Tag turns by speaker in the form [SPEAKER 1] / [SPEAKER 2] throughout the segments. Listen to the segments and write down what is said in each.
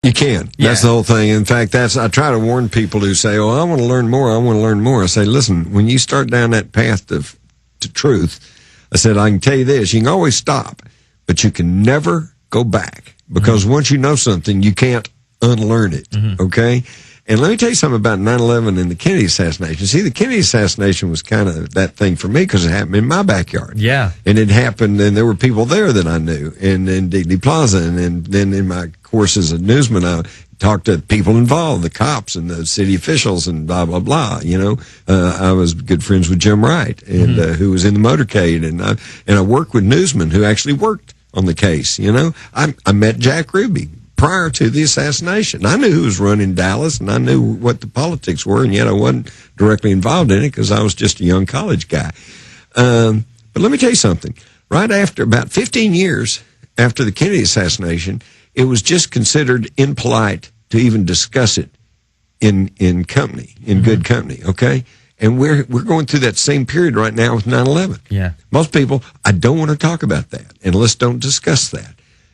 [SPEAKER 1] You can.
[SPEAKER 2] Yeah.
[SPEAKER 1] That's the whole thing. In fact, I try to warn people who say, "Oh, I want to learn more. I want to learn more." I say, "Listen, when you start down that path to truth," I said, "I can tell you this: you can always stop, but you can never go back because once you know something, you can't unlearn it." Okay. And let me tell you something about 9/11 and the Kennedy assassination. See, the Kennedy assassination was kind of that thing for me because it happened in my backyard.
[SPEAKER 2] Yeah.
[SPEAKER 1] And it happened, and there were people there that I knew, and in Dignity Plaza. And then in my course as a newsman, I talked to people involved, the cops and the city officials and blah, blah, blah. You know, I was good friends with Jim Wright, and who was in the motorcade. And I worked with newsmen who actually worked on the case. You know, I met Jack Ruby prior to the assassination. I knew who was running Dallas, and I knew what the politics were, and yet I wasn't directly involved in it because I was just a young college guy. But let me tell you something. Right after, about 15 years after the Kennedy assassination, it was just considered impolite to even discuss it in company, in good company, okay? And we're going through that same period right now with 9/11.
[SPEAKER 2] Yeah.
[SPEAKER 1] Most people, I don't want to talk about that, and let's don't discuss that.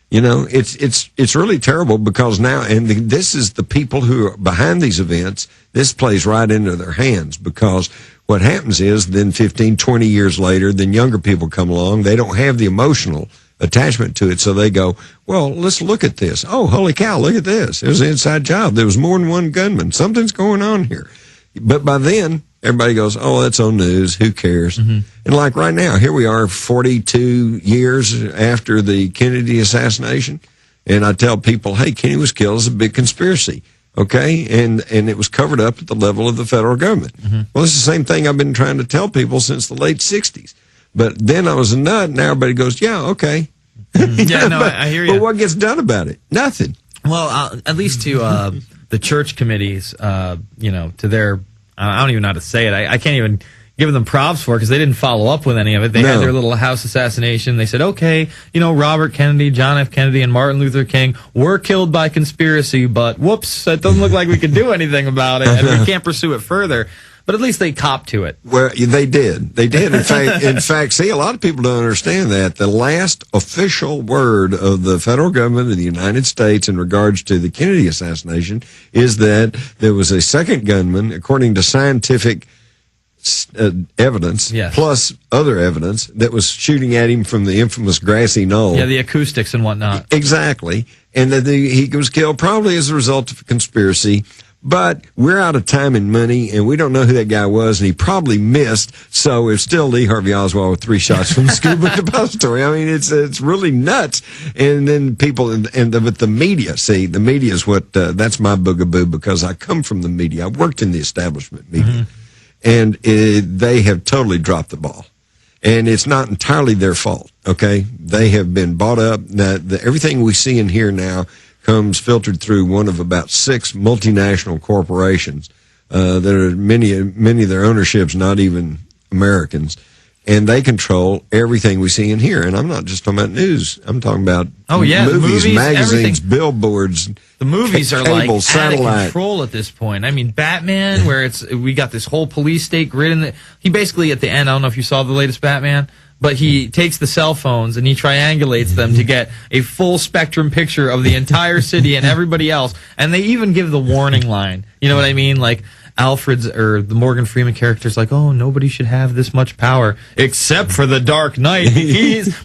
[SPEAKER 1] You know, it's really terrible because now, and this is the people who are behind these events, this plays right into their hands because what happens is then 15, 20 years later, then younger people come along. They don't have the emotional attachment to it, so they go, well, let's look at this. Oh, holy cow, look at this. It was an inside job. There was more than one gunman. Something's going on here. But by then, everybody goes, oh, that's on news. Who cares? And like right now, here we are 42 years after the Kennedy assassination. And I tell people, hey, Kennedy was killed as a big conspiracy. Okay. And it was covered up at the level of the federal government. Well, it's the same thing I've been trying to tell people since the late 60s. But then I was a nut, and now everybody goes, yeah, okay.
[SPEAKER 2] Yeah, no, I hear you.
[SPEAKER 1] But what gets done about it? Nothing.
[SPEAKER 2] Well, at least to the church committees, you know, to their, I don't even know how to say it. I can't even give them props for it because they didn't follow up with any of it. They had their little house assassination. They said, okay, you know, Robert Kennedy, John F. Kennedy, and Martin Luther King were killed by conspiracy, but whoops, it doesn't look like we can do anything about it, and we can't pursue it further. But at least they copped to it.
[SPEAKER 1] Well, they did. They did. In fact, see, a lot of people don't understand that. The last official word of the federal government of the United States in regards to the Kennedy assassination is that there was a second gunman, according to scientific evidence, plus other evidence, that was shooting at him from the infamous grassy knoll.
[SPEAKER 2] Yeah, the acoustics and whatnot.
[SPEAKER 1] Exactly. And that he was killed probably as a result of a conspiracy. But we're out of time and money, and we don't know who that guy was, and he probably missed. So it's still Lee Harvey Oswald with 3 shots from the Scuba Depository. I mean, it's really nuts. And then people, but the media, see, the media is what, that's my boogaboo because I come from the media. I worked in the establishment media, and they have totally dropped the ball. And it's not entirely their fault, okay? They have been bought up. Everything we see and hear now comes filtered through one of about 6 multinational corporations that are many of their ownerships not even Americans, and they control everything we see and hear. And I'm not just talking about news. I'm talking about movies, magazines, everything. Billboards.
[SPEAKER 2] The movies are
[SPEAKER 1] cable,
[SPEAKER 2] like
[SPEAKER 1] satellite.
[SPEAKER 2] Out of control at this point. I mean, Batman, where we got this whole police state grid in the. He basically at the end. I don't know if you saw the latest Batman. But he takes the cell phones and he triangulates them to get a full spectrum picture of the entire city and everybody else. And they even give the warning line. You know what I mean? Like Alfred's or the Morgan Freeman character's like, oh, nobody should have this much power except for the Dark Knight.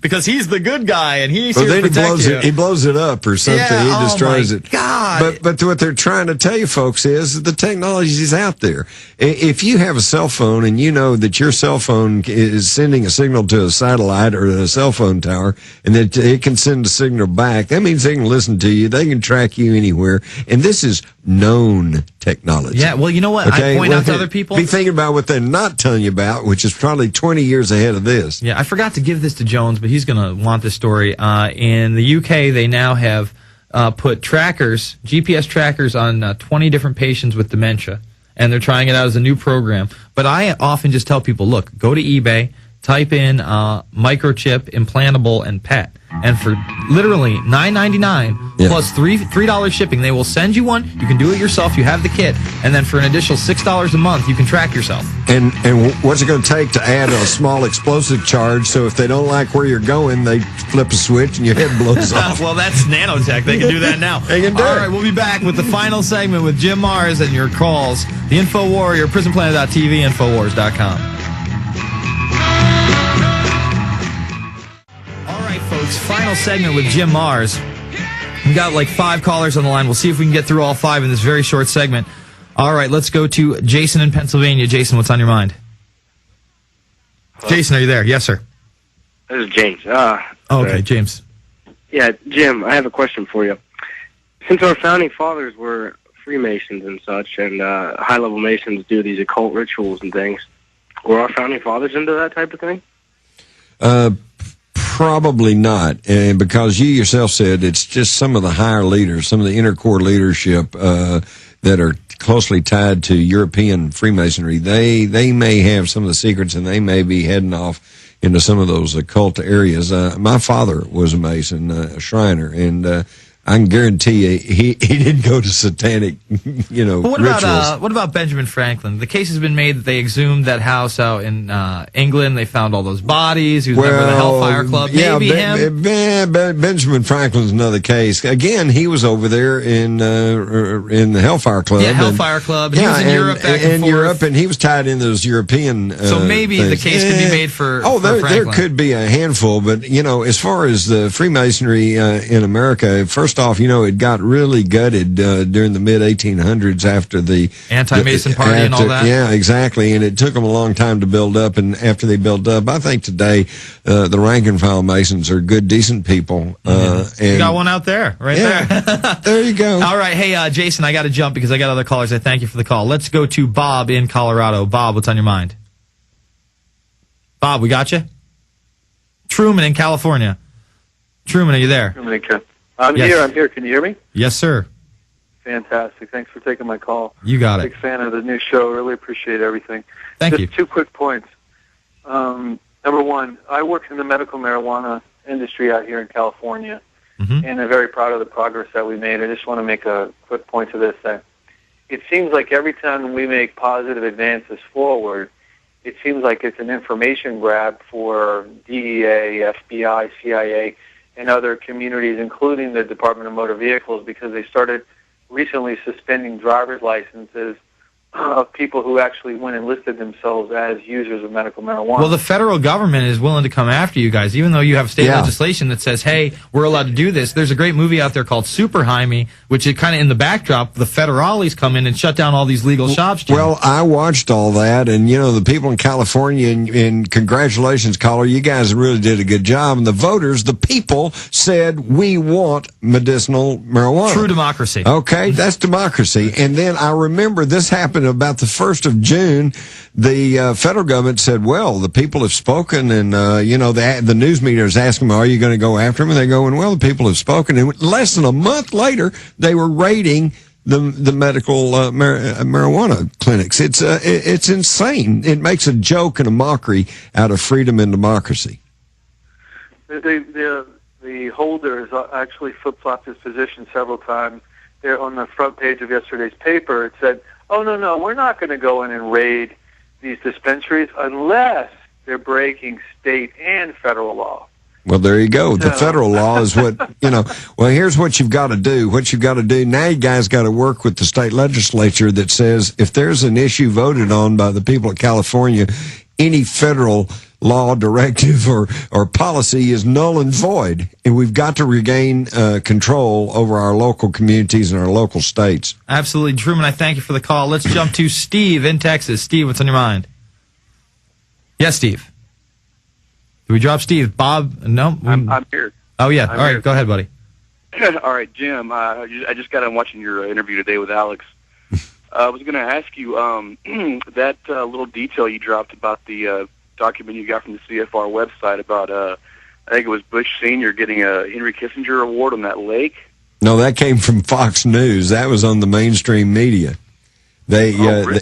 [SPEAKER 2] Because he's the good guy and he's here to protect you.
[SPEAKER 1] He blows it up or something.
[SPEAKER 2] Yeah,
[SPEAKER 1] he destroys it.
[SPEAKER 2] God.
[SPEAKER 1] But what they're trying to tell you folks is the technology is out there. If you have a cell phone and you know that your cell phone is sending a signal to a satellite or a cell phone tower and that it can send a signal back, that means they can listen to you. They can track you anywhere. And this is known technology.
[SPEAKER 2] Yeah, well, you know what?
[SPEAKER 1] Okay?
[SPEAKER 2] I point out to other people.
[SPEAKER 1] Be thinking about what they're not telling you about, which is probably 20 years ahead of this.
[SPEAKER 2] Yeah, I forgot to give this to Jones, but he's going to want this story. In the UK, they now have put trackers, GPS trackers on 20 different patients with dementia, and they're trying it out as a new program. But I often just tell people, look, go to eBay, type in microchip, implantable, and pet. And for literally $9.99 plus $3 shipping, they will send you one. You can do it yourself. You have the kit. And then for an additional $6 a month, you can track yourself.
[SPEAKER 1] And what's it going to take to add a small explosive charge so if they don't like where you're going, they flip a switch and your head blows off?
[SPEAKER 2] Well, that's nanotech. They can do that now.
[SPEAKER 1] They can do it.
[SPEAKER 2] All right, we'll be back with the final segment with Jim Mars and your calls. The Info Warrior, PrisonPlanet.tv, Infowars.com. Folks, final segment with Jim Mars. We got like 5 callers on the line. We'll see if we can get through all 5 in this very short segment. All right, let's go to Jason in Pennsylvania. Jason, what's on your mind? Hello? Jason, are you there? Yes, sir.
[SPEAKER 3] This is James.
[SPEAKER 2] Okay, James.
[SPEAKER 3] Yeah, Jim, I have a question for you. Since our founding fathers were Freemasons and such, and high-level Masons do these occult rituals and things, were our founding fathers into that type of thing?
[SPEAKER 1] Probably not, and because you yourself said it's just some of the higher leaders, some of the inner core leadership that are closely tied to European Freemasonry. They may have some of the secrets, and they may be heading off into some of those occult areas. My father was a Mason, a Shriner, and I can guarantee you he didn't go to satanic, rituals.
[SPEAKER 2] What about Benjamin Franklin? The case has been made that they exhumed that house out in England. They found all those bodies. He was a member of the Hellfire Club. Maybe him.
[SPEAKER 1] Benjamin Franklin's another case. Again, he was over there in the Hellfire Club.
[SPEAKER 2] Yeah, Hellfire Club. He was in Europe back and forth.
[SPEAKER 1] Europe, and he was tied into those European.
[SPEAKER 2] So maybe things. The case could be made for.
[SPEAKER 1] There could be a handful, but as far as the Freemasonry in America, first off, it got really gutted during the mid-1800s after the
[SPEAKER 2] anti-Mason party and all that.
[SPEAKER 1] Yeah, exactly. And it took them a long time to build up. And after they built up, I think today the rank and file Masons are good, decent people. And
[SPEAKER 2] you got one out there, there.
[SPEAKER 1] There you go.
[SPEAKER 2] All right. Hey, Jason, I got to jump because I got other callers. I thank you for the call. Let's go to Bob in Colorado. Bob, what's on your mind? Bob, we got you? Truman in California. Truman, are you there?
[SPEAKER 4] I'm here. Can you hear me?
[SPEAKER 2] Yes, sir.
[SPEAKER 4] Fantastic. Thanks for taking my call.
[SPEAKER 2] You got it.
[SPEAKER 4] Big fan of the new show. Really appreciate everything.
[SPEAKER 2] Thank you.
[SPEAKER 4] Just 2 quick points. Number one, I work in the medical marijuana industry out here in California, and I'm very proud of the progress that we made. I just want to make a quick point to this. That it seems like every time we make positive advances forward, it seems like it's an information grab for DEA, FBI, CIA, and other communities, including the Department of Motor Vehicles, because they started recently suspending driver's licenses of people who actually went and listed themselves as users of medical marijuana.
[SPEAKER 2] Well, the federal government is willing to come after you guys, even though you have state legislation that says, hey, we're allowed to do this. There's a great movie out there called Super Jaime, which is kind of in the backdrop. The federales come in and shut down all these legal shops. Jim.
[SPEAKER 1] Well, I watched all that, and, the people in California, and congratulations, caller, you guys really did a good job. And the voters, the people, said, we want medicinal marijuana.
[SPEAKER 2] True democracy.
[SPEAKER 1] Okay, that's democracy. And then I remember this happened about the 1st of June. The federal government said, well, the people have spoken, and, the news media is asking them, are you going to go after them? And they're going, well, the people have spoken. And less than a month later, they were raiding the medical marijuana clinics. It's insane. It makes a joke and a mockery out of freedom and democracy.
[SPEAKER 4] The holders actually flip-flopped his position several times. There on the front page of yesterday's paper, it said, oh, no, we're not going to go in and raid these dispensaries unless they're breaking state and federal law.
[SPEAKER 1] Well, there you go. The federal law is what, well, here's what you've got to do. What you've got to do, now you guys got to work with the state legislature that says if there's an issue voted on by the people of California, any federal law, directive, or policy is null and void, and we've got to regain control over our local communities and our local states.
[SPEAKER 2] Absolutely. Truman, I thank you for the call. Let's jump to Steve in Texas. Steve, what's on your mind? Yes, Steve. Did we drop Steve? Bob? No?
[SPEAKER 5] I'm here.
[SPEAKER 2] Oh, yeah. All right, go ahead, buddy.
[SPEAKER 5] All right, Jim, I just got on watching your interview today with Alex. I was going to ask you that little detail you dropped about the document you got from the CFR website about, I think it was Bush Sr. getting a Henry Kissinger Award on that lake.
[SPEAKER 1] No, that came from Fox News. That was on the mainstream media.
[SPEAKER 5] Really?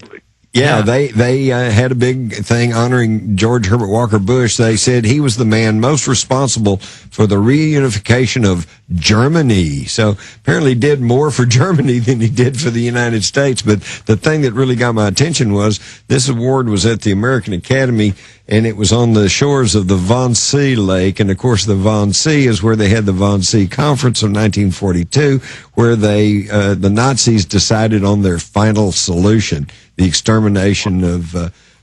[SPEAKER 1] Yeah, they had a big thing honoring George Herbert Walker Bush. They said he was the man most responsible for the reunification of Germany. So apparently he did more for Germany than he did for the United States. But the thing that really got my attention was this award was at the American Academy, and it was on the shores of the Wannsee Lake. And, of course, the Wannsee is where they had the Wannsee Conference of 1942, where the Nazis decided on their final solution, the extermination of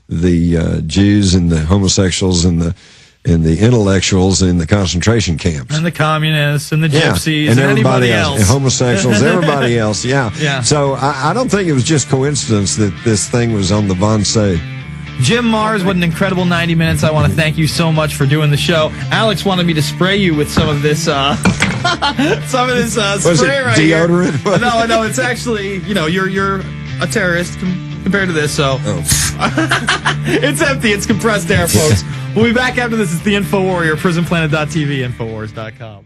[SPEAKER 1] the Jews and the homosexuals and the intellectuals in the concentration camps.
[SPEAKER 2] And the communists and the gypsies
[SPEAKER 1] and
[SPEAKER 2] everybody else.
[SPEAKER 1] And homosexuals, everybody else,
[SPEAKER 2] Yeah.
[SPEAKER 1] So I don't think it was just coincidence that this thing was on the Wannsee.
[SPEAKER 2] Jim Mars, what an incredible 90 minutes. I want to thank you so much for doing the show. Alex wanted me to spray you with some of this spray right
[SPEAKER 1] deodorant?
[SPEAKER 2] Here. No, it's actually, you're a terrorist compared to this, so it's empty. It's compressed air, folks. We'll be back after this. It's the InfoWarrior, PrisonPlanet.tv, Infowars.com.